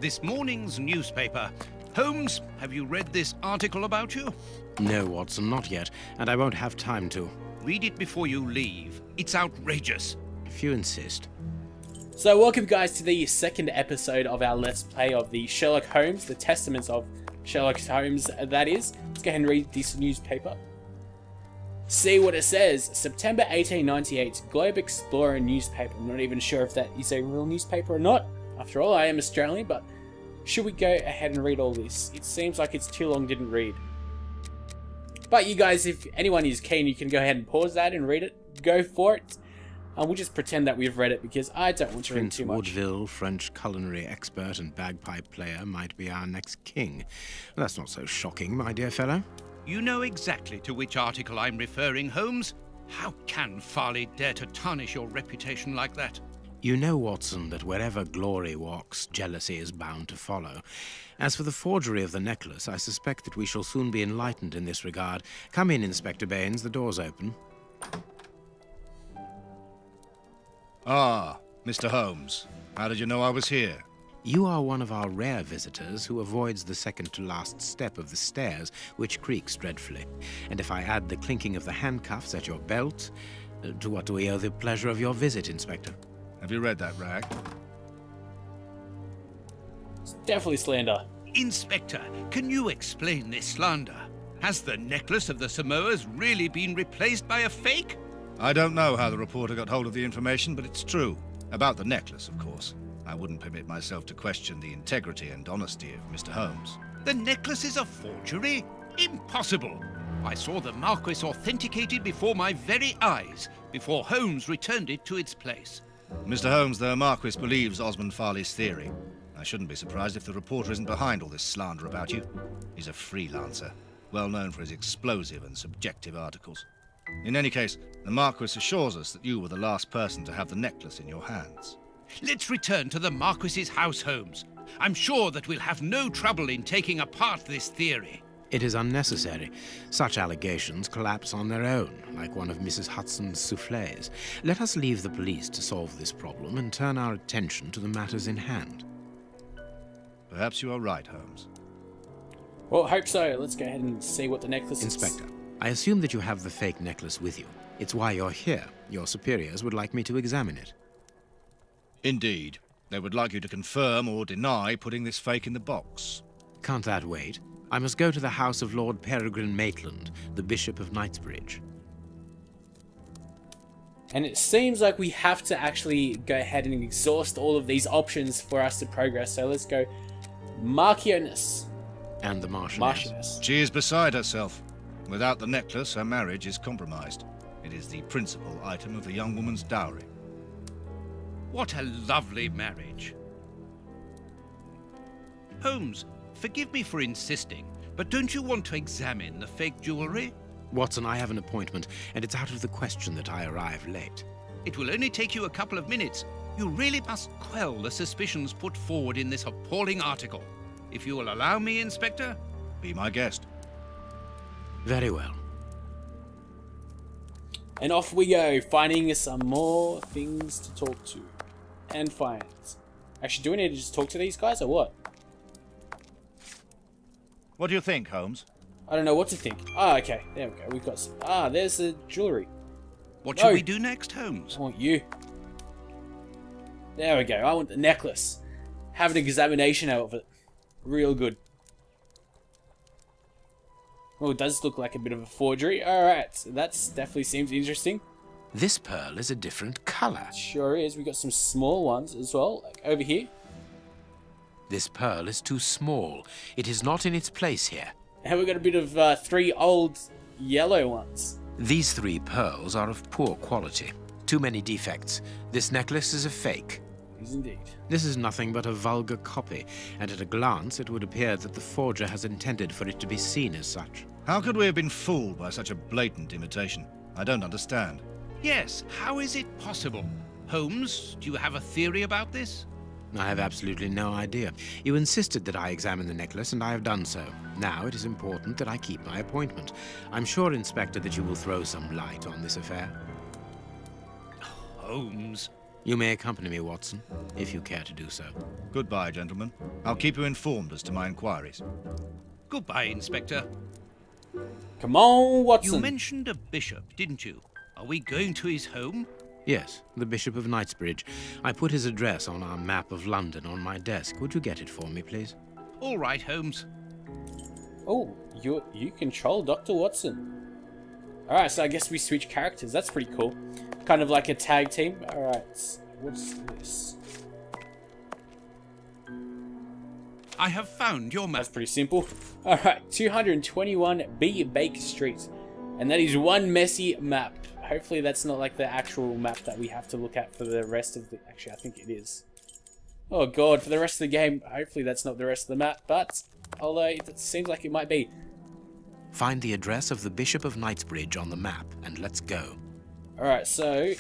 this morning's newspaper. Holmes, have you read this article about you? No, Watson, not yet, and I won't have time to. Read it before you leave. It's outrageous. If you insist. So welcome guys to the second episode of our Let's Play of the Sherlock Holmes, the Testaments of Sherlock Holmes, that is. Let's go ahead and read this newspaper. See what it says. September 1898, Globe Explorer newspaper. I'm not even sure if that is a real newspaper or not. After all, I am Australian, but should we go ahead and read all this? It seems like it's too long, didn't read. But you guys, if anyone is keen, you can go ahead and pause that and read it. Go for it. And we'll just pretend that we've read it because I don't want to read too much. Woodville, French culinary expert and bagpipe player, might be our next king. That's not so shocking, my dear fellow. You know exactly to which article I'm referring, Holmes. How can Farley dare to tarnish your reputation like that? You know, Watson, that wherever glory walks, jealousy is bound to follow. As for the forgery of the necklace, I suspect that we shall soon be enlightened in this regard. Come in, Inspector Baines, the door's open. Ah, Mr. Holmes. How did you know I was here? You are one of our rare visitors who avoids the second-to-last step of the stairs, which creaks dreadfully. And if I add the clinking of the handcuffs at your belt, to what do we owe the pleasure of your visit, Inspector? Have you read that rag? It's definitely slander. Inspector, can you explain this slander? Has the necklace of the Samoas really been replaced by a fake? I don't know how the reporter got hold of the information, but it's true. About the necklace, of course. I wouldn't permit myself to question the integrity and honesty of Mr. Holmes. The necklace is a forgery? Impossible! I saw the Marquis authenticated before my very eyes, before Holmes returned it to its place. Mr. Holmes, the Marquis believes Osmond Farley's theory. I shouldn't be surprised if the reporter isn't behind all this slander about you. He's a freelancer, well known for his explosive and subjective articles. In any case, the Marquis assures us that you were the last person to have the necklace in your hands. Let's return to the Marquis's house, Holmes. I'm sure that we'll have no trouble in taking apart this theory. It is unnecessary. Such allegations collapse on their own, like one of Mrs. Hudson's soufflés. Let us leave the police to solve this problem and turn our attention to the matters in hand. Perhaps you are right, Holmes. Well, hope so. Let's go ahead and see what the necklace is. Inspector, I assume that you have the fake necklace with you. It's why you're here. Your superiors would like me to examine it. Indeed. They would like you to confirm or deny putting this fake in the box. Can't that wait? I must go to the house of Lord Peregrine Maitland, the Bishop of Knightsbridge. And it seems like we have to actually go ahead and exhaust all of these options for us to progress. So let's go Marchioness. And the Marchioness. Marchioness. She is beside herself. Without the necklace, her marriage is compromised. It is the principal item of the young woman's dowry. What a lovely marriage. Holmes, forgive me for insisting, but don't you want to examine the fake jewelry? Watson, I have an appointment, and it's out of the question that I arrive late. It will only take you a couple of minutes. You really must quell the suspicions put forward in this appalling article. If you will allow me, Inspector? Be my guest. Very well. And off we go, finding some more things to talk to. And find. Actually, do we need to just talk to these guys, or what? What do you think, Holmes? I don't know what to think. Ah, okay. There we go. We've got some... Ah, there's the jewellery. What should we do next, Holmes? I want you. There we go. I want the necklace. Have an examination of it. Real good. Well, it does look like a bit of a forgery. Alright, so that definitely seems interesting. This pearl is a different color. Sure is. We got some small ones as well, like over here. This pearl is too small. It is not in its place here. And we got a bit of 3 old yellow ones. These 3 pearls are of poor quality. Too many defects. This necklace is a fake. It is indeed. This is nothing but a vulgar copy, and at a glance it would appear that the forger has intended for it to be seen as such. How could we have been fooled by such a blatant imitation? I don't understand. Yes, how is it possible? Holmes, do you have a theory about this? I have absolutely no idea. You insisted that I examine the necklace, and I have done so. Now it is important that I keep my appointment. I'm sure, Inspector, that you will throw some light on this affair. Holmes, You may accompany me, Watson, if you care to do so. Goodbye, gentlemen. I'll keep you informed as to my inquiries. Goodbye, Inspector. Come on, Watson. You mentioned a bishop, didn't you? Are we going to his home? Yes, the Bishop of Knightsbridge. I put his address on our map of London on my desk. Would you get it for me, please? All right, Holmes. Oh, you control Dr. Watson. Alright, so I guess we switch characters. That's pretty cool. Kind of like a tag team. Alright, what's this? I have found your map. That's pretty simple. Alright, 221B Baker Street. And that is one messy map. Hopefully that's not like the actual map that we have to look at for the rest of the... Actually, I think it is. Oh god, for the rest of the game, hopefully that's not the rest of the map, but... Although, it seems like it might be. Find the address of the Bishop of Knightsbridge on the map, and let's go. Alright, so...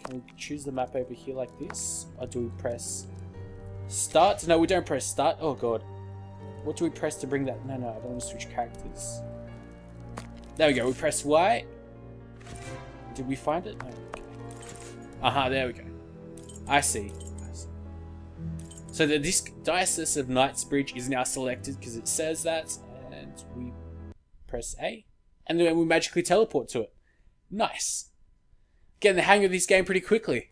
can we choose the map over here like this? Or do we press... Start? No, we don't press start. Oh god. What do we press to bring that? No, I don't want to switch characters. There we go. We press Y. Did we find it? No. Okay. Aha, there we go. I see. So the Diocese of Knightsbridge is now selected because it says that. And we press A. And then we magically teleport to it. Nice. Getting the hang of this game pretty quickly.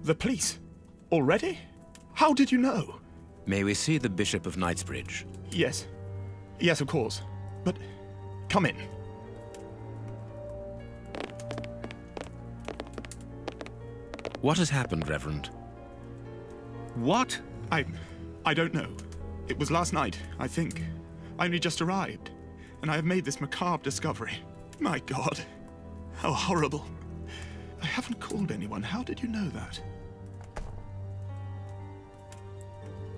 The police? Already? How did you know? May we see the Bishop of Knightsbridge? Yes. Yes, of course. But come in. What has happened, Reverend? What? I don't know. It was last night, I think. I only just arrived, and I have made this macabre discovery. My God. How horrible. I haven't called anyone. How did you know that?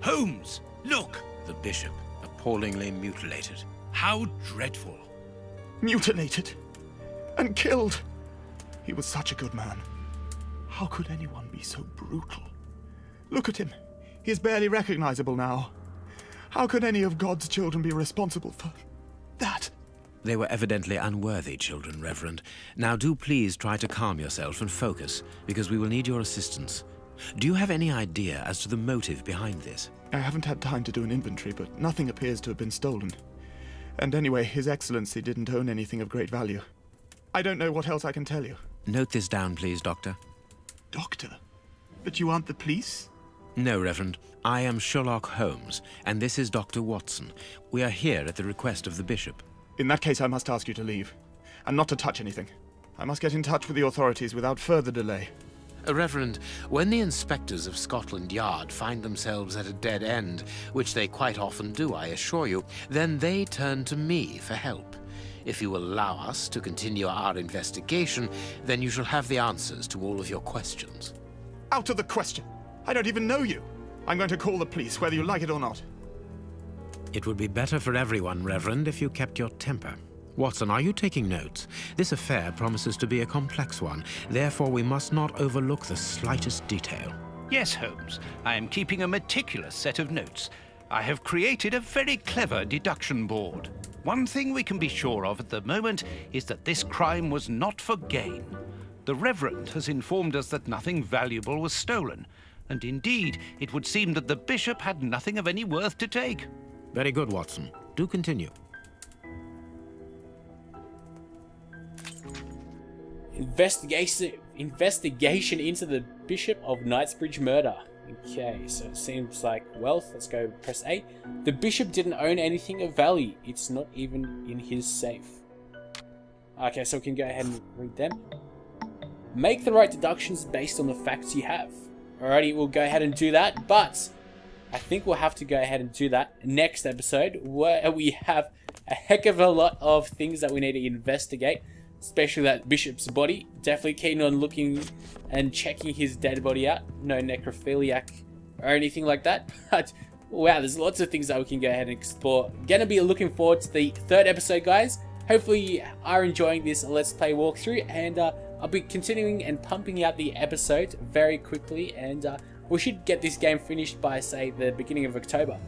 Holmes, look! The Bishop, appallingly mutilated. How dreadful. Mutilated. And killed. He was such a good man. How could anyone be so brutal? Look at him. He is barely recognizable now. How could any of God's children be responsible for that? They were evidently unworthy children, Reverend. Now do please try to calm yourself and focus, because we will need your assistance. Do you have any idea as to the motive behind this? I haven't had time to do an inventory, but nothing appears to have been stolen. And anyway, His Excellency didn't own anything of great value. I don't know what else I can tell you. Note this down, please, Doctor. Doctor? But you aren't the police? No, Reverend. I am Sherlock Holmes, and this is Dr. Watson. We are here at the request of the Bishop. In that case, I must ask you to leave, and not to touch anything. I must get in touch with the authorities without further delay. Reverend, when the inspectors of Scotland Yard find themselves at a dead end, which they quite often do, I assure you, then they turn to me for help. If you will allow us to continue our investigation, then you shall have the answers to all of your questions. Out of the question! I don't even know you! I'm going to call the police, whether you like it or not. It would be better for everyone, Reverend, if you kept your temper. Watson, are you taking notes? This affair promises to be a complex one. Therefore, we must not overlook the slightest detail. Yes, Holmes. I am keeping a meticulous set of notes. I have created a very clever deduction board. One thing we can be sure of at the moment is that this crime was not for gain. The Reverend has informed us that nothing valuable was stolen, and indeed, it would seem that the Bishop had nothing of any worth to take. Very good, Watson. Do continue. Investigation into the Bishop of Knightsbridge murder. Okay, so it seems like wealth. Let's go press A. The Bishop didn't own anything of value. It's not even in his safe. Okay, so we can go ahead and read them. Make the right deductions based on the facts you have. Alrighty, we'll go ahead and do that, but I think we'll have to go ahead and do that next episode, where we have a heck of a lot of things that we need to investigate, especially that Bishop's body. Definitely keen on looking and checking his dead body out. No necrophiliac or anything like that, but wow, there's lots of things that we can go ahead and explore. Gonna be looking forward to the third episode, guys. Hopefully you are enjoying this Let's Play walkthrough, and I'll be continuing and pumping out the episodes very quickly, and we should get this game finished by, say, the beginning of October.